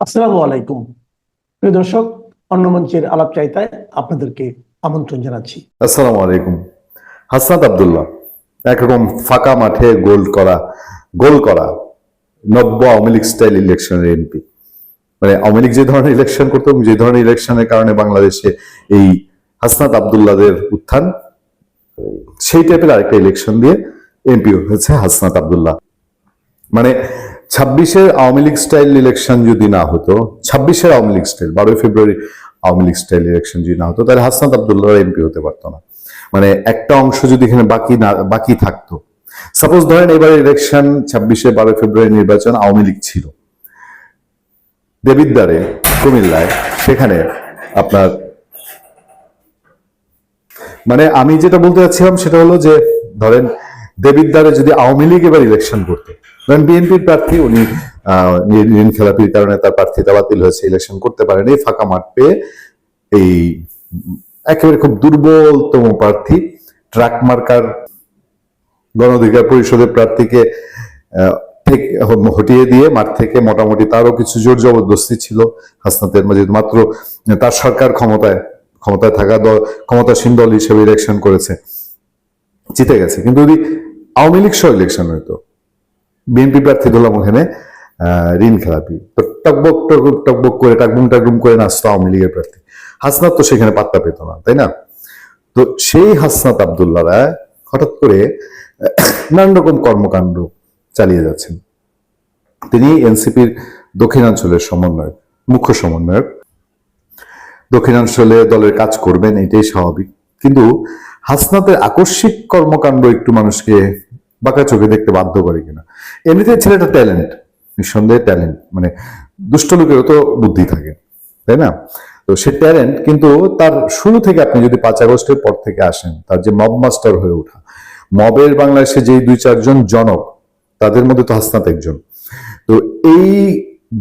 আসসালামু আলাইকুম। প্রিয় দর্শক, অন্য মঞ্চের আলাপচারিতায় আপনাদেরকে আমন্ত্রণ জানাচ্ছি। আসসালামু আলাইকুম। হাসনাত আব্দুল্লাহ একরকম ফাঁকা মাঠে গোল করা নব্য আওয়ামী লীগ স্টাইল ইলেকশনের এমপি। মানে আওয়ামী লীগ যে ধরনের ইলেকশন করতো এবং যে ধরনের ইলেকশনের কারণে বাংলাদেশে এই হাসনাত আব্দুল্লাহদের উত্থান, সেই টাইপের আরেকটা ইলেকশন দিয়ে এমপি হয়েছে হাসনাত আব্দুল্লাহ। মানে 26-এর আওয়ামী লীগ স্টাইল ইলেকশন যদি না হতো, 26-এর আওয়ামী লীগ স্টাইল 12 ফেব্রুয়ারি আওয়ামী লীগ স্টাইল ইলেকশন যদি না হতো, তাহলে হাসনাত আব্দুল্লাহ এমপি হতে পারতো না। মানে একটা অংশ যদি এখানে বাকি থাকতো, সাপোজ ধরেন এবার ইলেকশন 12 ফেব্রুয়ারি নির্বাচন আওয়ামী লীগ ছিল দেবিদ্বারে, কুমিল্লায়, সেখানে আপনার মানে আমি যেটা বলতে চাচ্ছিলাম সেটা হলো যে ধরেন দেবিদ্বারে যদি আওয়ামী লীগ এবার ইলেকশন করতো, ধরেন বিএনপির প্রার্থী উনি ঋণ খেলাপির কারণে তার প্রার্থীতা বাতিল হয়েছে, ইলেকশন করতে পারেনি, ফাঁকা মাঠ পেয়ে এই একেবারে খুব দুর্বলতম প্রার্থী ট্রাক মার্কার গণ অধিকার পরিষদের প্রার্থীকে হটিয়ে দিয়ে মাঠ থেকে মোটামুটি তারও কিছু জোর জবরদস্তি ছিল হাসনাতের মাঝে, মাত্র তার সরকার ক্ষমতায় থাকা দল, ক্ষমতাসীন দল হিসেবে ইলেকশন করেছে, জিতে গেছে। কিন্তু যদি আওয়ামী লীগ সহ ইলেকশন হইতো, বিএনপি প্রার্থী ধরলাম ওখানে ঋণ খেলাপি, তো টকবক টকবক টকবক করে টাকবুম করে নাচতো আওয়ামী লীগের প্রার্থী, হাসনাত তো সেখানে পাত্তা পেত না, তাই না? তো সেই হাসনাত আব্দুল্লাহরা হঠাৎ করে নানান রকম কর্মকাণ্ড চালিয়ে যাচ্ছেন। তিনি এনসিপির দক্ষিণাঞ্চলের মুখ্য সমন্বয়ক, দক্ষিণাঞ্চলে দলের কাজ করবেন, এটাই স্বাভাবিক। কিন্তু হাসনাতের আকস্মিক কর্মকাণ্ড একটু মানুষকে বাঁকা চোখে দেখতে বাধ্য করে কিনা। এমনিতে ছেলেটা ট্যালেন্ট, নিঃসন্দেহে ট্যালেন্ট, মানে দুষ্ট লোকেরও তো বুদ্ধি থাকে, তাই না? তো সে ট্যালেন্ট, কিন্তু তার শুরু থেকে আপনি যদি 5 আগস্টের পর থেকে আসেন, তার যে মব মাস্টার হয়ে ওঠা, মবের বাংলাদেশে যেই 2-4 জন জনক, তাদের মধ্যে তো হাসনাত একজন। তো এই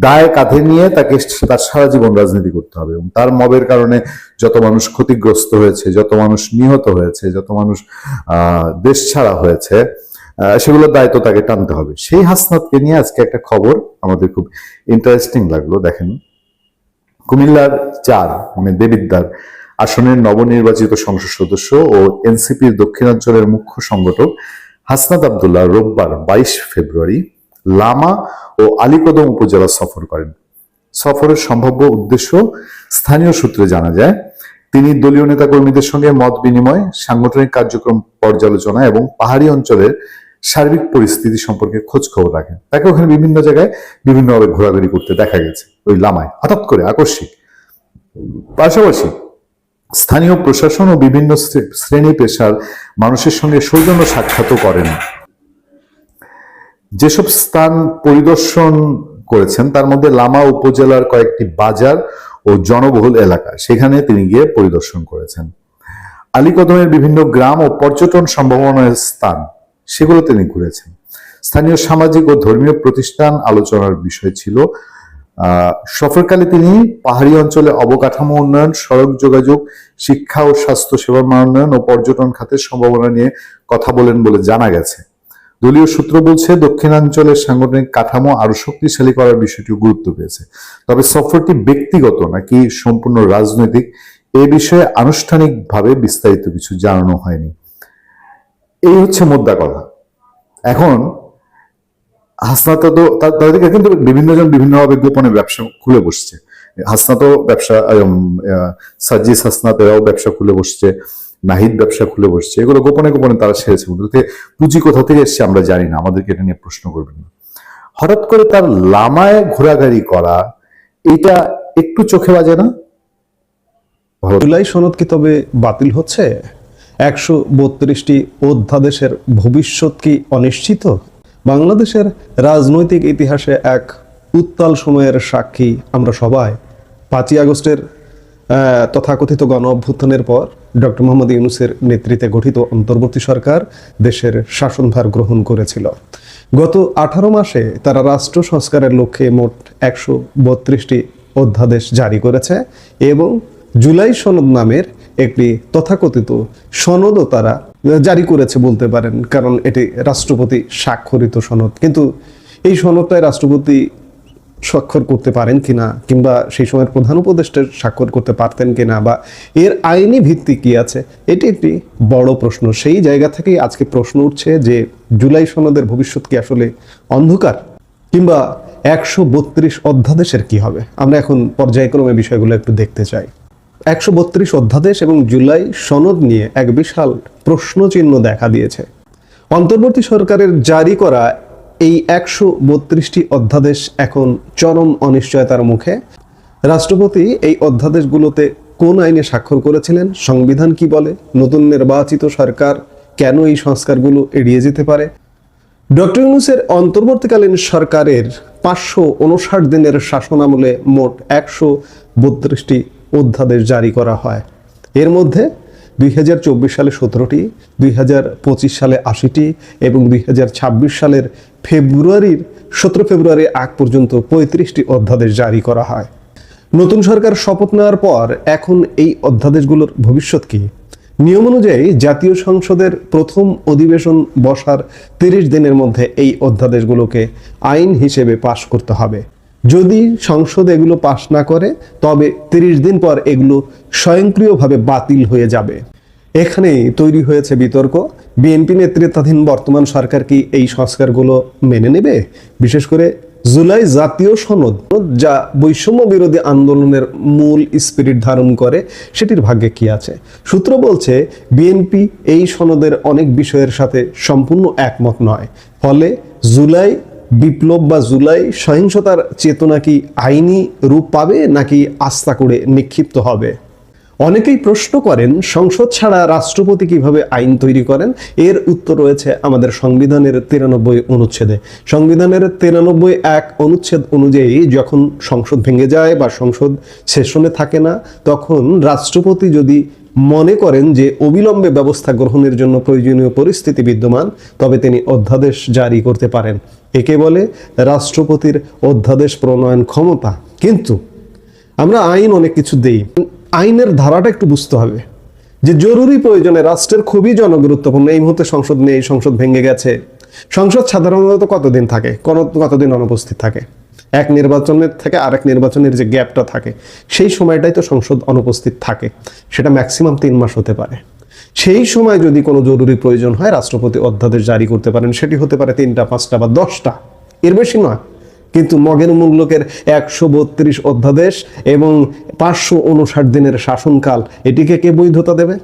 দায় কাঁধে নিয়ে তাকে তার সারা জীবন রাজনীতি করতে হবে, এবং তার মবের কারণে যত মানুষ ক্ষতিগ্রস্ত হয়েছে, যত মানুষ নিহত হয়েছে, যত মানুষ দেশ ছাড়া হয়েছে, সেগুলোর দায়িত্ব তাকে টানতে হবে। সেই হাসনাতকে নিয়ে আজকে একটা খবর আমাদের খুব ইন্টারেস্টিং লাগলো। দেখেন, কুমিল্লার 4 মানে দেবিদ্বার আসনের নবনির্বাচিত সংসদ সদস্য ও এনসিপির দক্ষিণাঞ্চলের মুখ্য সংগঠক হাসনাত আব্দুল্লাহ রোববার 22 ফেব্রুয়ারি লামা ও আলীকদম উপজেলা সফর করেন। সফরের সম্ভাব্য উদ্দেশ্য স্থানীয় সূত্রে জানা যায়, তিনি দলীয় নেতাকর্মীদের সঙ্গে মত বিনিময়, সাংগঠনিক কার্যক্রম পর্যালোচনা এবং পাহাড়ি অঞ্চলের সার্বিক পরিস্থিতি সম্পর্কে খোঁজ খবর রাখেন। তাকে ওখানে বিভিন্ন জায়গায় বিভিন্নভাবে ঘোরাঘুরি করতে দেখা গেছে ওই লামায়, হঠাৎ করে আকস্মিক। পাশাপাশি স্থানীয় প্রশাসন ও বিভিন্ন শ্রেণী পেশার মানুষের সঙ্গে সৌজন্য সাক্ষাৎও করেন। যেসব স্থান পরিদর্শন করেছেন তার মধ্যে লামা উপজেলার কয়েকটি বাজার ও জনবহুল এলাকা, সেখানে তিনি গিয়ে পরিদর্শন করেছেন। আলীকদমের বিভিন্ন গ্রাম ও পর্যটন সম্ভাবনার স্থান, সেগুলো তিনি ঘুরেছেন। স্থানীয় সামাজিক ও ধর্মীয় প্রতিষ্ঠান আলোচনার বিষয় ছিল। সফরকালে তিনি পাহাড়ি অঞ্চলে অবকাঠামো উন্নয়ন, সড়ক যোগাযোগ, শিক্ষা ও স্বাস্থ্য সেবা উন্নয়ন ও পর্যটন খাতের সম্ভাবনা নিয়ে কথা বলেন বলে জানা গেছে। দলীয় সূত্র বলছে, দক্ষিণাঞ্চলের সাংগঠনিক কাঠামো আরো শক্তিশালী করার বিষয়টিও গুরুত্ব পেয়েছে। তবে সফরটি ব্যক্তিগত নাকি সম্পূর্ণ রাজনৈতিক, এ বিষয়ে আনুষ্ঠানিকভাবে বিস্তারিত কিছু জানানো হয়নি। এই হচ্ছে মোদ্দা কথা। এখন হাসনাত তো তাদেরকে কিন্তু বিভিন্ন জন বিভিন্নভাবে গোপনে ব্যবসা খুলে বসছে। হাসনাতও ব্যবসা, সাজ্জিস হাসনাত এরাও ব্যবসা খুলে বসছে, নাহিদ ব্যবসা খুলে বসছে, এগুলো গোপনে গোপনে তারা সেরেছে। পুঁজি কোথা থেকে এসছে আমরা জানি না, আমাদেরকে এটা নিয়ে প্রশ্ন করবেন না। হঠাৎ করে তার লামায় ঘোরাঘুরি করা, এটা একটু চোখে বাজে না? জুলাই সনদ কি তবে বাতিল হচ্ছে? 132টি অধ্যাদেশের ভবিষ্যৎ কি অনিশ্চিত? বাংলাদেশের রাজনৈতিক ইতিহাসে এক উত্তাল সময়ের সাক্ষী আমরা সবাই। 5ই আগস্টের তথাকথিত গণ অভ্যুত্থানের পর ডক্টর মোহাম্মদ ইউনূসের নেতৃত্বে গঠিত অন্তর্বর্তী সরকার দেশের শাসনভার গ্রহণ করেছিল। গত 18 মাসে তারা রাষ্ট্র সংস্কারের লক্ষ্যে মোট 132টি অধ্যাদেশ জারি করেছে এবং জুলাই সনদ নামের একটি তথাকথিত সনদও তারা জারি করেছে বলতে পারেন, কারণ এটি রাষ্ট্রপতি স্বাক্ষরিত সনদ। কিন্তু এই সনদটাই রাষ্ট্রপতি স্বাক্ষর করতে পারেন কিনা, কিংবা সেই সময়ের প্রধান উপদেষ্টা স্বাক্ষর করতে পারতেন কিনা, বা এর আইনি ভিত্তি কি আছে, এটি একটি বড় প্রশ্ন। সেই জায়গা থেকেই আজকে প্রশ্ন উঠছে যে জুলাই সনদের ভবিষ্যৎ কি আসলে অন্ধকার, কিংবা 132 অধ্যাদেশের কি হবে। আমরা এখন পর্যায়ক্রমে বিষয়গুলো একটু দেখতে চাই। 132 অধ্যাদেশ এবং জুলাই সনদ নিয়ে এক বিশাল প্রশ্নচিহ্ন দেখা দিয়েছে। অন্তর্বর্তী সরকারের জারি করা এই 132টি অধ্যাদেশ এখন চরম অনিশ্চয়তার মুখে। রাষ্ট্রপতি এই অধ্যাদেশগুলোতে কোন আইনে স্বাক্ষর করেছিলেন, সংবিধান কি বলে, নতুন নির্বাচিত সরকার কেন এই সংস্কারগুলো এড়িয়ে যেতে পারে। ডক্টর ইউনূসের অন্তর্বর্তীকালীন সরকারের 559 দিনের শাসনামলে মোট 132টি অধ্যাদেশ জারি করা হয়। এর মধ্যে 2024 সালে 17টি, 2025 সালে 80টি এবং 2026 সালের 17 ফেব্রুয়ারি আগ পর্যন্ত 35টি অধ্যাদেশ জারি করা হয়। নতুন সরকার শপথ নেওয়ার পর এখন এই অধ্যাদেশগুলোর ভবিষ্যৎ কি? নিয়ম অনুযায়ী জাতীয় সংসদের প্রথম অধিবেশন বসার 30 দিনের মধ্যে এই অধ্যাদেশগুলোকে আইন হিসেবে পাশ করতে হবে। যদি সংসদ এগুলো পাশ না করে তবে 30 দিন পর এগুলো স্বয়ংক্রিয়ভাবে বাতিল হয়ে যাবে। এখানেই তৈরি হয়েছে বিতর্ক। বিএনপি নেতৃত্বাধীন বর্তমান সরকার কি এই সংস্কারগুলো মেনে নেবে? বিশেষ করে জুলাই জাতীয় সনদ, যা বৈষম্য বিরোধী আন্দোলনের মূল স্পিরিট ধারণ করে, সেটির ভাগ্যে কি আছে? সূত্র বলছে বিএনপি এই সনদের অনেক বিষয়ের সাথে সম্পূর্ণ একমত নয়। ফলে জুলাই বিপ্লব বা জুলাই সহিংসতার চেতনা কি আইনি রূপ পাবে নাকি আস্থা করে নিক্ষিপ্ত হবে? অনেকেই প্রশ্ন করেন, সংসদ ছাড়া রাষ্ট্রপতি কিভাবে আইন তৈরি করেন? এর উত্তর রয়েছে আমাদের সংবিধানের 93 অনুচ্ছেদে। সংবিধানের 93(1) অনুচ্ছেদ অনুযায়ী যখন সংসদ ভেঙে যায় বা সংসদ সেশনে থাকে না, তখন রাষ্ট্রপতি যদি মনে করেন যে অবিলম্বে ব্যবস্থা গ্রহণের জন্য প্রয়োজনীয় পরিস্থিতি বিদ্যমান, তবে তিনি অধ্যাদেশ জারি করতে পারেন। একে বলে রাষ্ট্রপতির অধ্যাদেশ প্রণয়ন ক্ষমতা। কিন্তু আমরা আইন অনেক কিছু দেই, আইনের ধারাটা একটু বুঝতে হবে যে জরুরি প্রয়োজনে রাষ্ট্রের খুবই জনগুরুত্বপূর্ণ। এই মুহূর্তে সংসদ নেই, সংসদ ভেঙে গেছে। সংসদ সাধারণত কতদিন থাকে, কতদিন অনুপস্থিত থাকে? এক নির্বাচনের থেকে আরেক নির্বাচনের যে গ্যাপটা থাকে, সেই সময়টাই তো সংসদ অনুপস্থিত থাকে। সেটা ম্যাক্সিমাম 3 মাস হতে পারে। সেই সময় যদি কোনো জরুরি প্রয়োজন হয়, রাষ্ট্রপতি অধ্যাদেশ জারি করতে পারেন। সেটি হতে পারে 3টা, 5টা বা 10টা, এর বেশি নয়। কিন্তু মগের মুল্লকের 132 অধ্যাদেশ এবং 559 দিনের শাসনকাল, এটিকে কে বৈধতা দেবে?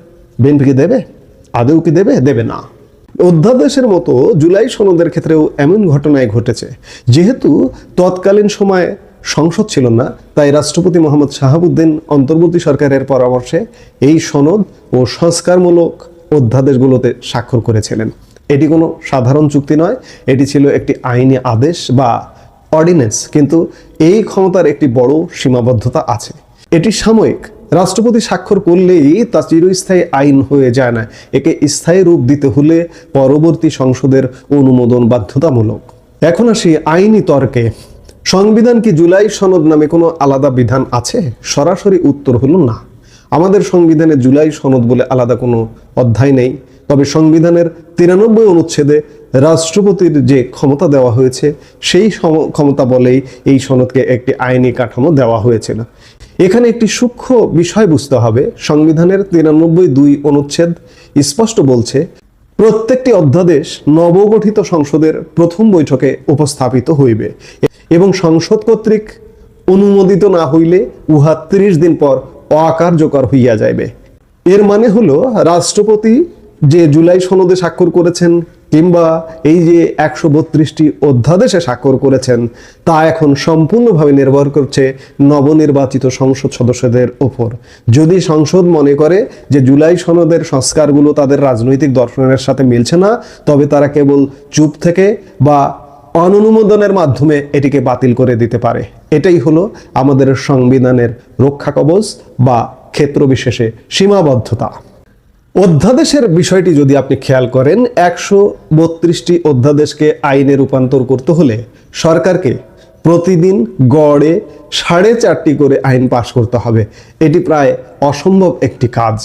বিএনপি কি দেবে? আদৌ কি দেবে? দেবে না। অধ্যাদেশের মতো জুলাই সনদের ক্ষেত্রেও এমন ঘটনায় ঘটেছে। যেহেতু তৎকালীন সময়ে সংসদ ছিল না, তাই রাষ্ট্রপতি মোহাম্মদ শাহাবুদ্দিন অন্তর্বর্তী সরকারের পরামর্শে এই সনদ ও সংস্কারমূলক অধ্যাদেশগুলোতে স্বাক্ষর করেছিলেন। এটি কোনো সাধারণ চুক্তি নয়, এটি ছিল একটি আইনি আদেশ বা অর্ডিন্যান্স। কিন্তু এই ক্ষমতার একটি বড় সীমাবদ্ধতা আছে, এটি সাময়িক। রাষ্ট্রপতি স্বাক্ষর করলেই তা চিরস্থায়ী আইন হয়ে যায় না। একে স্থায়ী রূপ দিতে হলে পরবর্তী সংসদের অনুমোদন বাধ্যতামূলক। এখন আসি আইনি তর্কে। সংবিধান কি জুলাই সনদ নামে কোনো আলাদা বিধান আছে? সরাসরি উত্তর হলো না। আমাদের সংবিধানে জুলাই সনদ বলে আলাদা কোনো অধ্যায় নেই। তবে সংবিধানের 93 অনুচ্ছেদে রাষ্ট্রপতির যে ক্ষমতা দেওয়া হয়েছে, সেই ক্ষমতা বলেই এই সনদকে একটি আইনি কাঠামো দেওয়া হয়েছিল। এখানে একটি সূক্ষ্ম বিষয় বুঝতে হবে। সংবিধানের 93(2) অনুচ্ছেদ স্পষ্ট বলছে, প্রত্যেকটি অধ্যাদেশ নবগঠিত সংসদের প্রথম বৈঠকে উপস্থাপিত হইবে এবং সংসদ কর্তৃক অনুমোদিত না হইলে উহা 30 দিন পর অকার্যকর হইয়া যাইবে। এর মানে হলো রাষ্ট্রপতি যে জুলাই সনদে স্বাক্ষর করেছেন কিংবা এই যে 132টি অধ্যাদেশে স্বাক্ষর করেছেন, তা এখন সম্পূর্ণভাবে নির্ভর করছে নবনির্বাচিত সংসদ সদস্যদের ওপর। যদি সংসদ মনে করে যে জুলাই সনদের সংস্কারগুলো তাদের রাজনৈতিক দর্শনের সাথে মিলছে না, তবে তারা কেবল চুপ থেকে বা অননুমোদনের মাধ্যমে এটিকে বাতিল করে দিতে পারে। এটাই হলো আমাদের সংবিধানের রক্ষা কবচ বা ক্ষেত্র বিশেষে সীমাবদ্ধতা। অধ্যাদেশের বিষয়টি যদি আপনি খেয়াল করেন, 132টি অধ্যাদেশকে আইনে রূপান্তর করতে হলে সরকারকে প্রতিদিন গড়ে 4.5টি করে আইন পাশ করতে হবে। এটি প্রায় অসম্ভব একটি কাজ।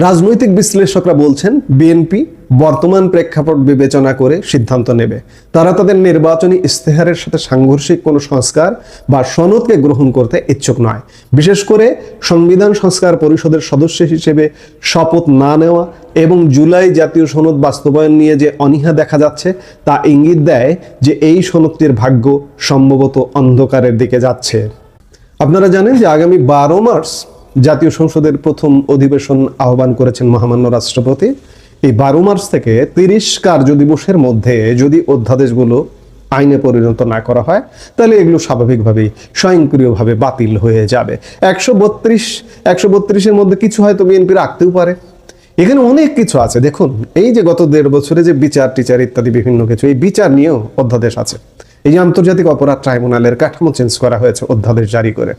রাজনৈতিক বিশ্লেষকরা বলছেন বিএনপি বর্তমান প্রেক্ষাপট বিবেচনা করে সিদ্ধান্ত নেবে। তারা তাদের নির্বাচনী ইস্তেহারের সাথে সাংঘর্ষিক কোনো সংস্কার বা সনদকে গ্রহণ করতে ইচ্ছুক নয়। বিশেষ করে সংবিধান সংস্কার পরিষদের সদস্য হিসেবে শপথ না নেওয়া এবং জুলাই জাতীয় সনদ বাস্তবায়ন নিয়ে যে অনীহা দেখা যাচ্ছে তা ইঙ্গিত দেয় যে এই সনদটির ভাগ্য সম্ভবত অন্ধকারের দিকে যাচ্ছে। আপনারা জানেন যে আগামী 12 মার্চ জাতীয় সংসদের প্রথম অধিবেশন আহ্বান করেছেন মহামান্য রাষ্ট্রপতি। এই 12 মার্চ থেকে 30 কার্যদিবসের মধ্যে যদি অধ্যাদেশগুলো আইনে পরিণত না করা হয় তাহলে এগুলো স্বাভাবিকভাবেই স্বয়ংক্রিয়ভাবে বাতিল হয়ে যাবে। 132-132-এর মধ্যে কিছু হয়তো বিএনপি রাখতেও পারে। এখানে অনেক কিছু আছে। দেখুন, এই যে গত 1.5 বছরে যে বিচার টিচার ইত্যাদি বিভিন্ন কিছু, এই বিচার নিয়েও অধ্যাদেশ আছে। এই যে আন্তর্জাতিক অপরাধ ট্রাইব্যুনালের কাঠামো চেঞ্জ করা হয়েছে অধ্যাদেশ জারি করে।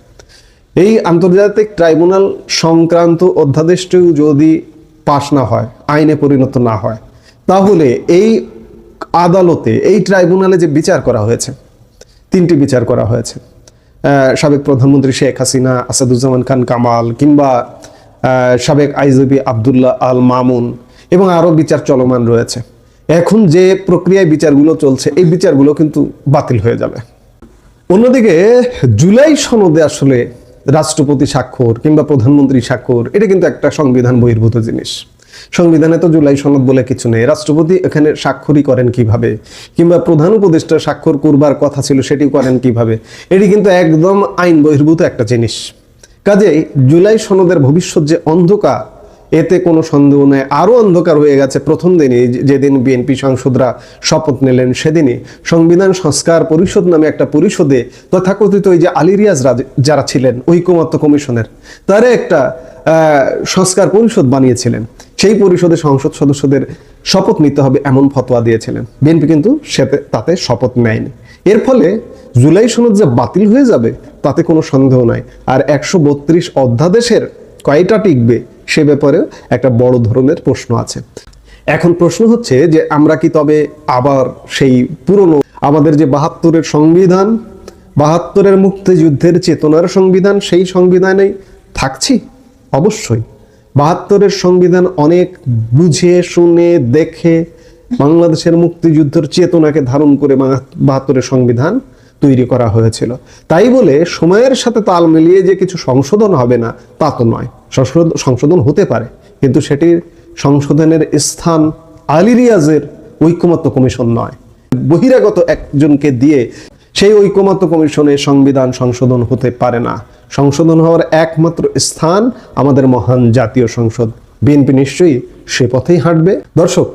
এই আন্তর্জাতিক ট্রাইব্যুনাল সংক্রান্ত অধ্যাদেশটিও যদি পাশ না হয়, আইনে পরিণত না হয়, তাহলে এই আদালতে, এই ট্রাইব্যুনালে যে বিচার করা হয়েছে, 3টি বিচার করা হয়েছে, সাবেক প্রধানমন্ত্রী শেখ হাসিনা, আসাদুজ্জামান খান কামাল, কিংবা সাবেক আইজিপি আব্দুল্লাহ আল মামুন, এবং আরো বিচার চলমান রয়েছে। এখন যে প্রক্রিয়ায় বিচারগুলো চলছে, এই বিচারগুলো কিন্তু বাতিল হয়ে যাবে। অন্যদিকে জুলাই সনদে আসলে রাষ্ট্রপতি স্বাক্ষর কিংবা প্রধানমন্ত্রী স্বাক্ষর, এটা কিন্তু একটা সংবিধান বহির্ভূত জিনিস। সংবিধানে তো জুলাই সনদ বলে কিছু নেই। রাষ্ট্রপতি এখানে স্বাক্ষরই করেন কিভাবে, কিংবা প্রধান উপদেষ্টা স্বাক্ষর করবার কথা ছিল সেটি করেন কিভাবে, এটি কিন্তু একদম আইন বহির্ভূত একটা জিনিস। কাজেই জুলাই সনদের ভবিষ্যৎ যে অন্ধকার, এতে কোনো সন্দেহ নেই। আরো অন্ধকার হয়ে গেছে প্রথম দিনই, যেদিন বিএনপি সাংসদরা শপথ নিলেন সেদিনই সংবিধান সংস্কার পরিষদ নামে একটা পরিষদে তথাকথিত ওই যে আলী রিয়াজ যারা ছিলেন ঐকমত্য কমিশনের, তারা একটা সংস্কার পরিষদ বানিয়েছিলেন। সেই পরিষদে সংসদ সদস্যদের শপথ নিতে হবে এমন ফতোয়া দিয়েছিলেন। বিএনপি কিন্তু তাতে শপথ নেয়নি। এর ফলে জুলাই সনদ যে বাতিল হয়ে যাবে তাতে কোনো সন্দেহ নাই। আর 132 অধ্যাদেশের কয়টা টিকবে সে ব্যাপারে একটা বড় ধরনের প্রশ্ন আছে। এখন প্রশ্ন হচ্ছে যে আমরা কি তবে আবার সেই পুরনো আমাদের যে 72-এর সংবিধান, 72-এর মুক্তিযুদ্ধের চেতনার সংবিধান, সেই সংবিধানেই থাকছি? অবশ্যই 72-এর সংবিধান অনেক বুঝে শুনে দেখে বাংলাদেশের মুক্তিযুদ্ধের চেতনাকে ধারণ করে 72-এর সংবিধান তৈরি করা হয়েছিল। তাই বলে সময়ের সাথে তাল মিলিয়ে যে কিছু সংশোধন হবে না তা তো নয়। সংশোধন হতে পারে, কিন্তু সেটির সংশোধনের স্থান আলী রিয়াজের ঐকমত্য কমিশন নয়। বহিরাগত একজনকে দিয়ে সেই ঐকমত্য কমিশনে সংবিধান সংশোধন হতে পারে না। সংশোধন হওয়ার একমাত্র স্থান আমাদের মহান জাতীয় সংসদ। বিএনপি নিশ্চয়ই সে পথেই হাঁটবে। দর্শক,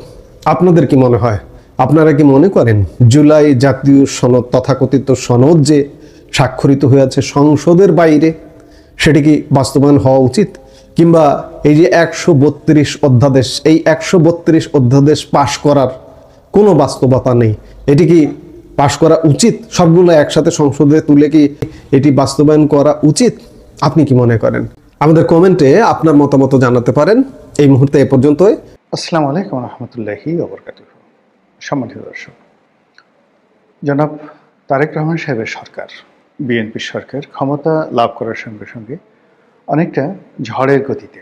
আপনাদের কি মনে হয়? আপনারা কি মনে করেন জুলাই জাতীয় সনদ, তথাকথিত সনদ যে স্বাক্ষরিত হয়েছে সংসদের বাইরে, সেটি কি বাস্তবায়ন হওয়া উচিত? কিংবা এই যে 132 অধ্যাদেশ, এই 132 অধ্যাদেশ পাশ করার কোনো বাস্তবতা নেই, এটি কি পাশ করা উচিত? সবগুলো একসাথে সংসদে তুলে কি এটি বাস্তবায়ন করা উচিত? আপনি কি মনে করেন? আমাদের কমেন্টে আপনার মতামত জানাতে পারেন। এই মুহূর্তে এ পর্যন্তই। আসসালামু আলাইকুম রহমতুল্লাহি ওয়া বারাকাতুহু। সম্মানিত দর্শক, জনাব তারেক রহমান সাহেবের সরকার, বিএনপি সরকার ক্ষমতা লাভ করার সঙ্গে সঙ্গে অনেকটা ঝড়ের গতিতে,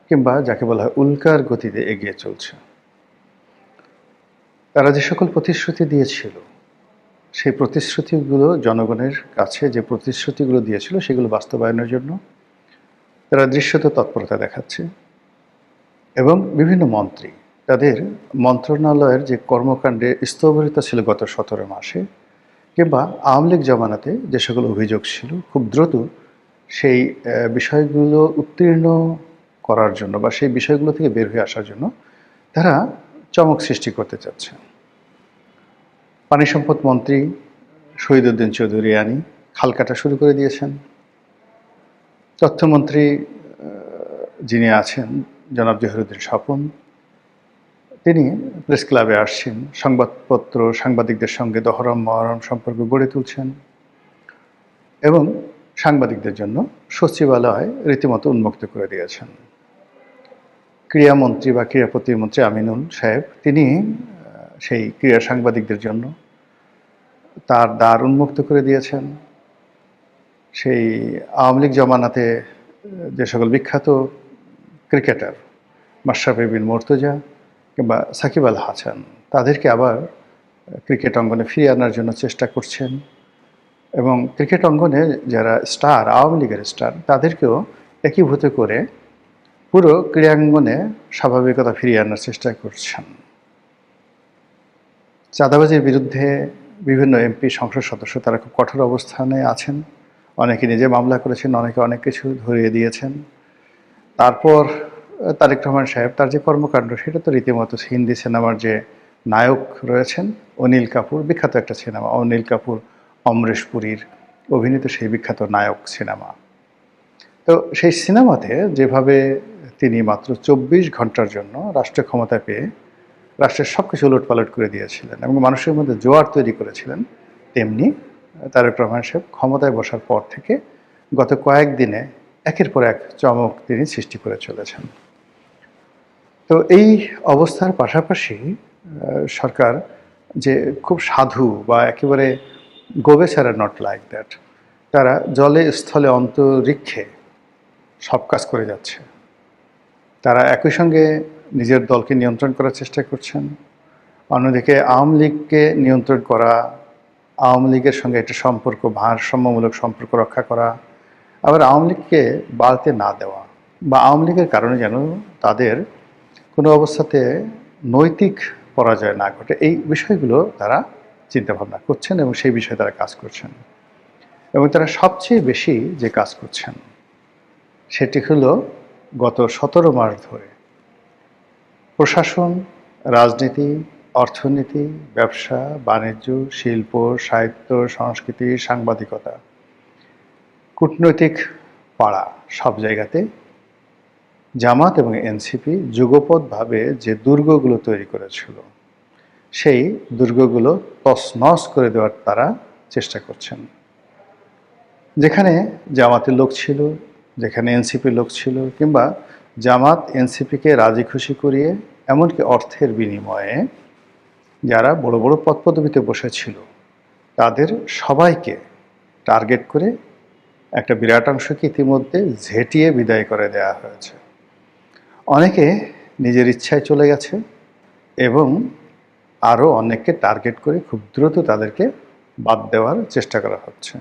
কিংবা যাকে বলা হয় উল্কার গতিতে এগিয়ে চলছে। তারা যে সকল প্রতিশ্রুতি দিয়েছিল, সেই প্রতিশ্রুতিগুলো জনগণের কাছে যে প্রতিশ্রুতিগুলো দিয়েছিল সেগুলো বাস্তবায়নের জন্য তারা দৃশ্যত তৎপরতা দেখাচ্ছে। এবং বিভিন্ন মন্ত্রী তাদের মন্ত্রণালয়ের যে কর্মকাণ্ডে স্থবিরতা ছিল গত 17 মাসে, কিংবা আওয়ামী লীগ জমানাতে যে সকল অভিযোগ ছিল, খুব দ্রুত সেই বিষয়গুলো উত্তীর্ণ করার জন্য বা সেই বিষয়গুলো থেকে বের হয়ে আসার জন্য তারা চমক সৃষ্টি করতে চাচ্ছে। পানি সম্পদ মন্ত্রী শহীদউদ্দিন চৌধুরী আনি খাল কাটা শুরু করে দিয়েছেন। তথ্যমন্ত্রী যিনি আছেন জনাব জহিরুদ্দিন স্বপন, তিনি প্রেস ক্লাবে আসছেন, সংবাদপত্র সাংবাদিকদের সঙ্গে দহরম মহরম সম্পর্ক গড়ে তুলছেন এবং সাংবাদিকদের জন্য সচিবালয় রীতিমতো উন্মুক্ত করে দিয়েছেন। ক্রীড়ামন্ত্রী বা ক্রীড়া প্রতিমন্ত্রী আমিনুল সাহেব, তিনি সেই ক্রীড়া সাংবাদিকদের জন্য তার দ্বার উন্মুক্ত করে দিয়েছেন। সেই আওয়ামী লীগ জমানাতে যে সকল বিখ্যাত ক্রিকেটার মাশরাফি বিন মুর্তজা, কিংবা সাকিব আল হাসান, তাদেরকে আবার ক্রিকেট অঙ্গনে ফিরিয়ে আনার জন্য চেষ্টা করছেন। এবং ক্রিকেট অঙ্গনে যারা স্টার, আওয়ামী লীগের স্টার, তাদেরকেও একীভূত করে পুরো ক্রীড়াঙ্গনে স্বাভাবিকতা ফিরিয়ে আনার চেষ্টা করছেন। চাঁদাবাজির বিরুদ্ধে বিভিন্ন এমপি, সংসদ সদস্য তারা খুব কঠোর অবস্থানে আছেন। অনেকে নিজে মামলা করেছেন, অনেকে অনেক কিছু ধরিয়ে দিয়েছেন। তারপর তারেক রহমান সাহেব, তার যে কর্মকাণ্ড, সেটা তো রীতিমতো হিন্দি সিনেমার যে নায়ক রয়েছেন অনিল কাপুর, বিখ্যাত একটা সিনেমা, অনিল কাপুর অমরেশ পুরীর অভিনীত সেই বিখ্যাত নায়ক সিনেমা। তো সেই সিনেমাতে যেভাবে তিনি মাত্র 24 ঘন্টার জন্য রাষ্ট্র ক্ষমতা পেয়ে রাষ্ট্রের সব কিছু উলটপালট করে দিয়েছিলেন এবং মানুষের মধ্যে জোয়ার তৈরি করেছিলেন, তেমনি তারেক রহমান সাহেব ক্ষমতায় বসার পর থেকে গত কয়েকদিনে একের পর এক চমক তিনি সৃষ্টি করে চলেছেন। তো এই অবস্থার পাশাপাশি সরকার যে খুব সাধু বা একেবারে গোবেচারা, নট লাইক দ্যাট, তারা জলে স্থলে অন্তরিক্ষে সব কাজ করে যাচ্ছে। তারা একই সঙ্গে নিজের দলকে নিয়ন্ত্রণ করার চেষ্টা করছেন, অন্যদিকে আওয়ামী লীগকে নিয়ন্ত্রণ করা, আওয়ামী লীগের সঙ্গে একটা সম্পর্ক, ভারসাম্যমূলক সম্পর্ক রক্ষা করা, আবার আওয়ামী লীগকে বাড়তে না দেওয়া বা আওয়ামী লীগের কারণে যেন তাদের কোনো অবস্থাতে নৈতিক পরাজয় না ঘটে, এই বিষয়গুলো তারা চিন্তাভাবনা করছেন এবং সেই বিষয়ে তারা কাজ করছেন। এবং তারা সবচেয়ে বেশি যে কাজ করছেন সেটি হলো গত 17 মাস ধরে প্রশাসন, রাজনীতি, অর্থনীতি, ব্যবসা, বাণিজ্য, শিল্প, সাহিত্য, সংস্কৃতি, সাংবাদিকতা, কূটনৈতিক পাড়া, সব জায়গাতে জামাত এবং এনসিপি যুগপৎভাবে যে দুর্গগুলো তৈরি করেছিল, সেই দুর্গগুলো তছনছ করে দেওয়ার তারা চেষ্টা করছেন। যেখানে জামাতের লোক ছিল, যেখানে এনসিপির লোক ছিল, কিংবা জামাত এনসিপিকে রাজি খুশি করিয়ে এমনকি অর্থের বিনিময়ে যারা বড় বড় পদপদবিতে বসেছিল তাদের সবাইকে টার্গেট করে একটা বিরাট অংশকে ইতিমধ্যে ঝেঁটিয়ে বিদায় করে দেওয়া হয়েছে। অনেকে নিজের ইচ্ছায় চলে গেছে এবং আরও অনেককে টার্গেট করে খুব দ্রুত তাদেরকে বাদ দেওয়ার চেষ্টা করা হচ্ছে।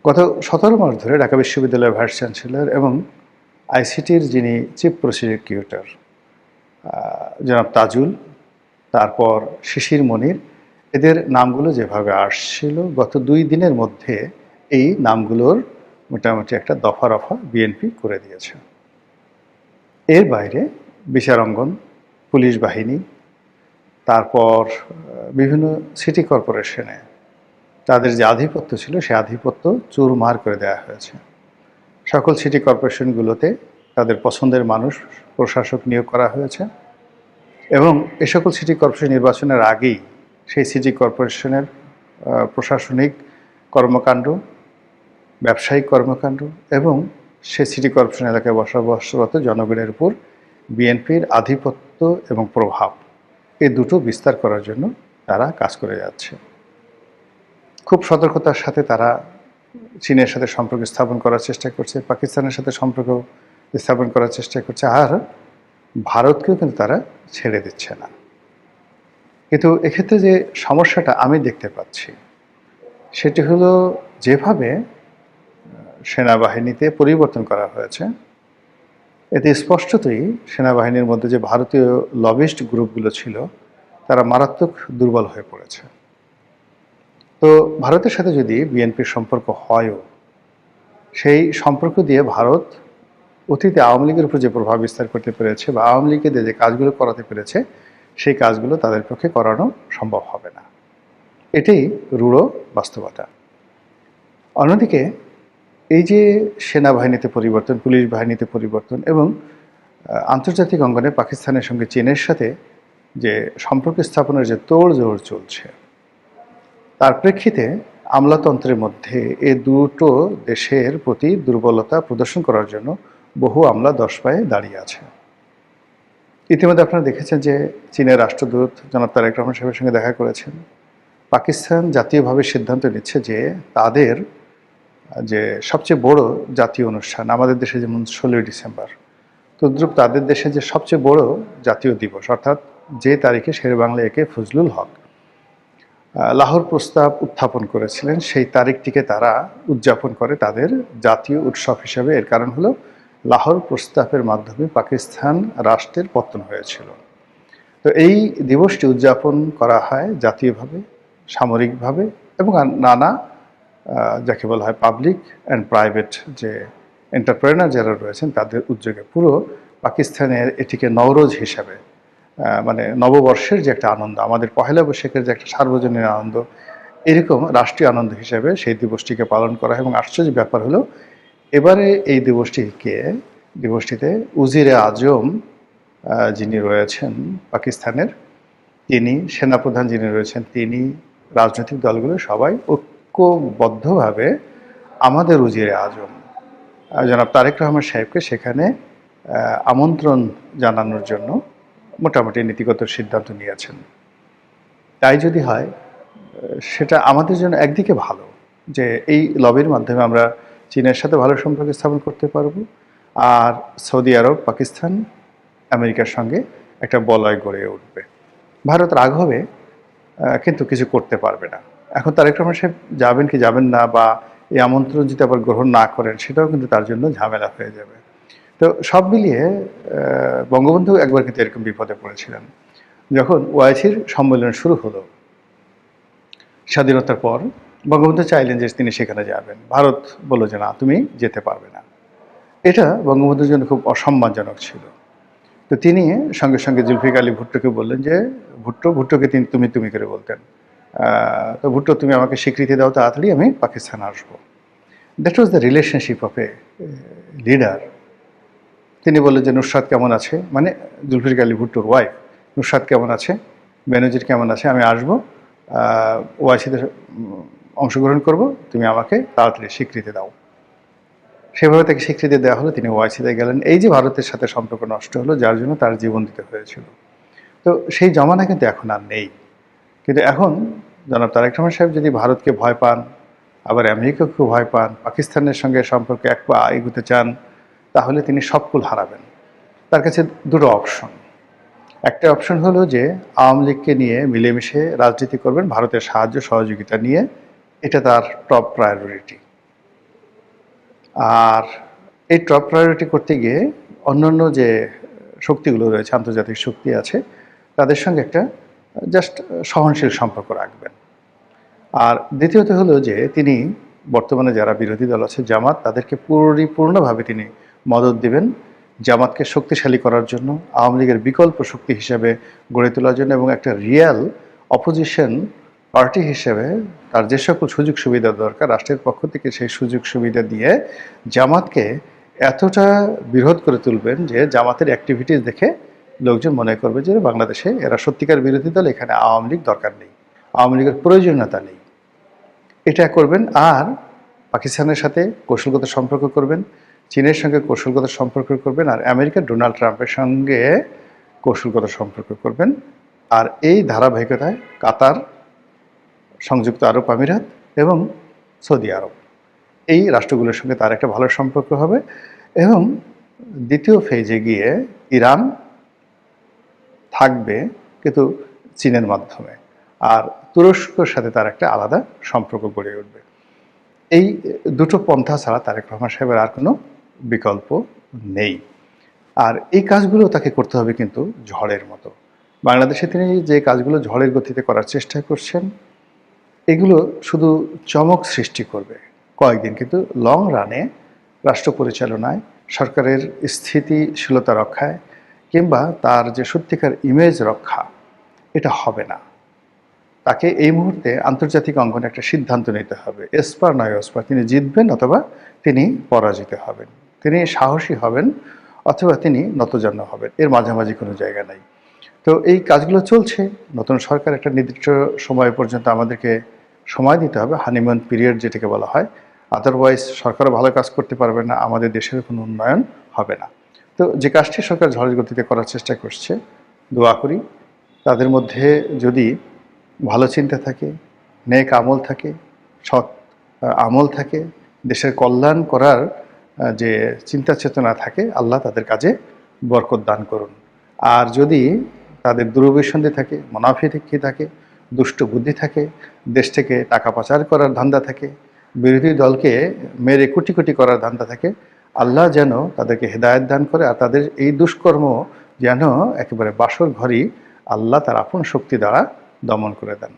গত 17 মাস ধরে ঢাকা বিশ্ববিদ্যালয়ের ভাইস চ্যান্সেলর এবং আইসিটির যিনি চিফ প্রসিকিউটর জনাব তাজুল, তারপর শিশির মনির, এদের নামগুলো যেভাবে আসছিল গত 2 দিনের মধ্যে এই নামগুলোর মোটামুটি একটা দফা রফা বিএনপি করে দিয়েছে। এর বাইরে বিচারাঙ্গন, পুলিশ বাহিনী, তারপর বিভিন্ন সিটি কর্পোরেশনে তাদের যে আধিপত্য ছিল সেই আধিপত্য চুরমার করে দেওয়া হয়েছে। সকল সিটি কর্পোরেশনগুলোতে তাদের পছন্দের মানুষ, প্রশাসক নিয়োগ করা হয়েছে এবং এ সকল সিটি কর্পোরেশন নির্বাচনের আগেই সেই সিটি কর্পোরেশনের প্রশাসনিক কর্মকাণ্ড, ব্যবসায়িক কর্মকাণ্ড এবং সেই সিটি কর্পোরেশন এলাকায় বসবাসরত জনগণের উপর বিএনপির আধিপত্য এবং প্রভাব, এই দুটো বিস্তার করার জন্য তারা কাজ করে যাচ্ছে। খুব সতর্কতার সাথে তারা চীনের সাথে সম্পর্ক স্থাপন করার চেষ্টা করছে, পাকিস্তানের সাথে সম্পর্ক স্থাপন করার চেষ্টা করছে, আর ভারতকেও কিন্তু তারা ছেড়ে দিচ্ছে না। কিন্তু এক্ষেত্রে যে সমস্যাটা আমি দেখতে পাচ্ছি সেটি হলো, যেভাবে সেনাবাহিনীতে পরিবর্তন করা হয়েছে, এতে স্পষ্টতই সেনাবাহিনীর মধ্যে যে ভারতীয় লবিস্ট গ্রুপগুলো ছিল তারা মারাত্মক দুর্বল হয়ে পড়েছে। তো ভারতের সাথে যদি বিএনপির সম্পর্ক হয়ও, সেই সম্পর্ক দিয়ে ভারত অতীতে আওয়ামী লীগের উপর যে প্রভাব বিস্তার করতে পেরেছে বা আওয়ামী লীগকে যে কাজগুলো করাতে পেরেছে সেই কাজগুলো তাদের পক্ষে করানো সম্ভব হবে না। এটাই রূঢ় বাস্তবতা। অন্যদিকে এই যে সেনাবাহিনীতে পরিবর্তন, পুলিশ বাহিনীতে পরিবর্তন এবং আন্তর্জাতিক অঙ্গনে পাকিস্তানের সঙ্গে চীনের সাথে যে সম্পর্ক স্থাপনের যে তোড়জোড় চলছে, তার প্রেক্ষিতে আমলাতন্ত্রের মধ্যে এই দুটো দেশের প্রতি দুর্বলতা প্রদর্শন করার জন্য বহু আমলা 10 পায়ে দাঁড়িয়ে আছে। ইতিমধ্যে আপনারা দেখেছেন যে চীনের রাষ্ট্রদূত জনাব তারেক রহমান সাহেবের সঙ্গে দেখা করেছেন। পাকিস্তান জাতীয়ভাবে সিদ্ধান্ত নিচ্ছে যে তাদের যে সবচেয়ে বড় জাতীয় অনুষ্ঠান, আমাদের দেশে যেমন 16ই ডিসেম্বর, তদ্রূপ তাদের দেশে যে সবচেয়ে বড় জাতীয় দিবস, অর্থাৎ যে তারিখে শেরেবাংলা একে ফজলুল হক লাহোর প্রস্তাব উত্থাপন করেছিলেন, সেই তারিখটিকে তারা উদযাপন করে তাদের জাতীয় উৎসব হিসেবে। এর কারণ হলো লাহোর প্রস্তাবের মাধ্যমে পাকিস্তান রাষ্ট্রের পতন হয়েছিল। তো এই দিবসটি উদযাপন করা হয় জাতীয়ভাবে, সামরিকভাবে এবং নানা যাকে বলা হয় পাবলিক অ্যান্ড প্রাইভেট যে এন্টারপ্রেনার যারা রয়েছেন তাদের উদ্যোগে। পুরো পাকিস্তানের এটিকে নওরোজ হিসাবে, মানে নববর্ষের যে একটা আনন্দ, আমাদের পহেলা বৈশাখের যে একটা সার্বজনীন আনন্দ, এরকম রাষ্ট্রীয় আনন্দ হিসাবে সেই দিবসটিকে পালন করা হয়। এবং আশ্চর্যের ব্যাপার হলো এবারে এই দিবসটিতে উজিরে আজম যিনি রয়েছেন পাকিস্তানের, তিনি সেনাপ্রধান যিনি রয়েছেন, তিনি রাজনৈতিক দলগুলো সবাই ঐক্যবদ্ধভাবে আমাদের উজিরে আজম জনাব তারেক রহমান সাহেবকে সেখানে আমন্ত্রণ জানানোর জন্য মোটামুটি নীতিগত সিদ্ধান্ত নিয়েছেন। তাই যদি হয় সেটা আমাদের জন্য একদিকে ভালো, যে এই লবির মাধ্যমে আমরা চীনের সাথে ভালো সম্পর্ক স্থাপন করতে পারবো, আর সৌদি আরব, পাকিস্তান, আমেরিকার সঙ্গে একটা বলয় গড়ে উঠবে। ভারত রাগ হবে কিন্তু কিছু করতে পারবে না। এখন তারেক রহমান সাহেব যাবেন কি যাবেন না, বা এই আমন্ত্রণ যদি আবার গ্রহণ না করেন, সেটাও কিন্তু তার জন্য ঝামেলা হয়ে যাবে। তো সব মিলিয়ে বঙ্গবন্ধু একবার কিন্তু এরকম বিপদে পড়েছিলেন। যখন ওআইসির সম্মেলন শুরু হলো স্বাধীনতার পর, বঙ্গবন্ধু চাইলেন যে তিনি সেখানে যাবেন, ভারত বলল যে না, তুমি যেতে পারবে না। এটা বঙ্গবন্ধুর জন্য খুব অসম্মানজনক ছিল। তো তিনি সঙ্গে সঙ্গে জুলফিকার আলী ভুট্টোকে বললেন যে ভুট্টোকে তিনি তুমি করে বলতেন, তো ভুট্টো তুমি আমাকে স্বীকৃতি দাও, তাড়াতাড়ি আমি পাকিস্তান আসবো। That was the relationship of a leader. তিনি বললেন যে নুসরাত কেমন আছে, মানে জুলফিকার আলী ভুট্টোর ওয়াইফ, নুসরাত কেমন আছে, বেনজির কেমন আছে, আমি আসবো, ওআইসিতে অংশগ্রহণ করব, তুমি আমাকে তাড়াতাড়ি স্বীকৃতি দাও। সেভাবে তাকে স্বীকৃতি দেওয়া হলো, তিনি ওআইসিতে গেলেন। এই যে ভারতের সাথে সম্পর্ক নষ্ট হলো, যার জন্য তার জীবন দিতে হয়েছিল। তো সেই জমানা কিন্তু এখন আর নেই। কিন্তু এখন জনাব তারেক রহমান সাহেব যদি ভারতকে ভয় পান, আবার আমেরিকাকে ভয় পান, পাকিস্তানের সঙ্গে সম্পর্কে এক পা এগোতে চান, তাহলে তিনি সব কুল হারাবেন। তার কাছে দুটো অপশন। একটা অপশন হলো যে আওয়ামী লীগকে নিয়ে মিলেমিশে রাজনীতি করবেন ভারতের সাহায্য সহযোগিতা নিয়ে, এটা তার টপ প্রায়োরিটি। আর এই টপ প্রায়োরিটি করতে গিয়ে অন্যান্য যে শক্তিগুলো রয়েছে, আন্তর্জাতিক শক্তি আছে, তাদের সঙ্গে একটা জাস্ট সহনশীল সম্পর্ক রাখবেন। আর দ্বিতীয়ত হলো যে তিনি বর্তমানে যারা বিরোধী দল আছে, জামাত, তাদেরকে পরিপূর্ণভাবে তিনি মদত দিবেন জামাতকে শক্তিশালী করার জন্য, আওয়ামী লীগের বিকল্প শক্তি হিসেবে গড়ে তোলার জন্য, এবং একটা রিয়েল অপোজিশন পার্টি হিসেবে তার যে সকল সুযোগ সুবিধা দরকার রাষ্ট্রের পক্ষ থেকে, সেই সুযোগ সুবিধা দিয়ে জামাতকে এতটা বিরোধ করে তুলবেন যে জামাতের অ্যাক্টিভিটিস দেখে লোকজন মনে করবে যে বাংলাদেশে এরা সত্যিকার বিরোধী দল, এখানে আওয়ামী লীগ দরকার নেই, আওয়ামী লীগের প্রয়োজনীয়তা নেই। এটা করবেন। আর পাকিস্তানের সাথে কৌশলগত সম্পর্ক করবেন, চীনের সঙ্গে কৌশলগত সম্পর্ক করবেন, আর আমেরিকার ডোনাল্ড ট্রাম্পের সঙ্গে কৌশলগত সম্পর্ক করবেন। আর এই ধারাবাহিকতায় কাতার, সংযুক্ত আরব আমিরাত এবং সৌদি আরব, এই রাষ্ট্রগুলোর সঙ্গে তার একটা ভালো সম্পর্ক হবে। এবং দ্বিতীয় ফেজে গিয়ে ইরান থাকবে কিন্তু চীনের মাধ্যমে, আর তুরস্কর সাথে তার একটা আলাদা সম্পর্ক গড়ে উঠবে। এই দুটো পন্থা ছাড়া তারেক রহমান সাহেবের আর কোনো বিকল্প নেই। আর এই কাজগুলো তাকে করতে হবে কিন্তু ঝড়ের মতো। বাংলাদেশে তিনি যে কাজগুলো ঝড়ের গতিতে করার চেষ্টা করছেন, এগুলো শুধু চমক সৃষ্টি করবে কয়েকদিন, কিন্তু লং রানে রাষ্ট্র পরিচালনায়, সরকারের স্থিতিশীলতা রক্ষায়, কিংবা তার যে সত্যিকার ইমেজ রক্ষা, এটা হবে না। তাকে এই মুহূর্তে আন্তর্জাতিক অঙ্গনে একটা সিদ্ধান্ত নিতে হবে, এসপার নয় ওসপার, তিনি জিতবেন অথবা তিনি পরাজিত হবেন, তিনি সাহসী হবেন অথবা তিনি নতজান্য হবেন, এর মাঝামাঝি কোনো জায়গা নাই। তো এই কাজগুলো চলছে। নতুন সরকার একটা নির্দিষ্ট সময় পর্যন্ত আমাদেরকে সময় দিতে হবে, হানিমুন পিরিয়ড যেটাকে বলা হয়, আদারওয়াইজ সরকারও ভালো কাজ করতে পারবে না, আমাদের দেশের কোনো উন্নয়ন হবে না। তো যে কাজটি সরকার ঝড়ের গতিতে করার চেষ্টা করছে, দোয়া করি তাদের মধ্যে যদি ভালো চিন্তা থাকে, নেক আমল থাকে, সৎ আমল থাকে, দেশের কল্যাণ করার যে চিন্তা চেতনা থাকে, আল্লাহ তাদের কাজে বরকত দান করুন। আর যদি তাদের দুরভিসন্ধি থাকে, মুনাফিকি থাকে, দুষ্ট বুদ্ধি থাকে, দেশ থেকে টাকা পাচার করার ধান্দা থাকে, বিরোধী দলকে মেরে কুটি কুটি করার ধান্দা থাকে, আল্লাহ যেন তাদেরকে হেদায়েত দান করে, আর তাদের এই দুষ্কর্ম যেন একেবারে বাসর ঘরই আল্লাহ তার আপন শক্তি দ্বারা দমন করে দেন।